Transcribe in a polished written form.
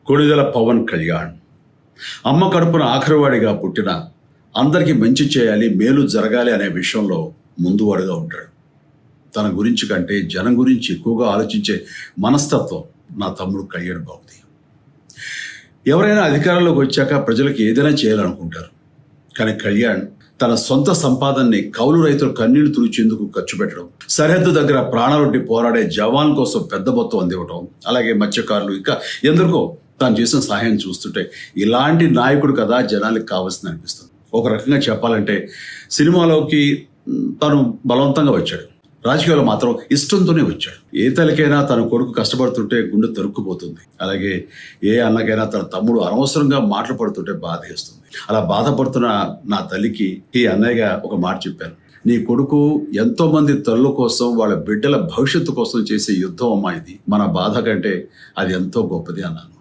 కొణిదెల పవన్ కళ్యాణ్ అమ్మ కడుపున ఆఖరివాడిగా పుట్టిన అందరికీ మంచి చేయాలి, మేలు జరగాలి అనే విషయంలో ముందువాడుగా ఉంటాడు. తన గురించి కంటే జనం గురించి ఎక్కువగా ఆలోచించే మనస్తత్వం నా తమ్ముడు కళ్యాణ్ బాబుది. ఎవరైనా అధికారంలోకి వచ్చాక ప్రజలకు ఏదైనా చేయాలనుకుంటారు. కానీ కళ్యాణ్ తన సొంత సంపాదనని కౌలు రైతులు కన్నీళ్లు తుడిచేందుకు ఖర్చు పెట్టడం, సరిహద్దు దగ్గర ప్రాణాలొడ్డి పోరాడే జవాన్ కోసం పెద్ద మొత్తం అందివ్వడం, అలాగే మత్స్యకారులు ఇంకా ఎందరికో తాను చేసిన సహాయం చూస్తుంటే ఇలాంటి నాయకుడు కదా జనానికి కావాల్సింది అనిపిస్తుంది. ఒక రకంగా చెప్పాలంటే సినిమాలోకి తను బలవంతంగా వచ్చాడు, రాజకీయాలు మాత్రం ఇష్టంతోనే వచ్చాడు. ఏ తల్లికైనా తన కొడుకు కష్టపడుతుంటే గుండె తరుక్కుపోతుంది. అలాగే ఏ అన్నకైనా తన తమ్ముడు అనవసరంగా మాటలు పడుతుంటే బాధేస్తుంది. అలా బాధపడుతున్న నా తల్లికి ఈ అన్నయ్యగా ఒక మాట చెప్పాను. నీ కొడుకు ఎంతో మంది తల్లుల కోసం, వాళ్ళ బిడ్డల భవిష్యత్తు కోసం చేసే యుద్ధం అమ్మా ఇది. మన బాధ కంటే అది ఎంతో గొప్పది అన్నాను.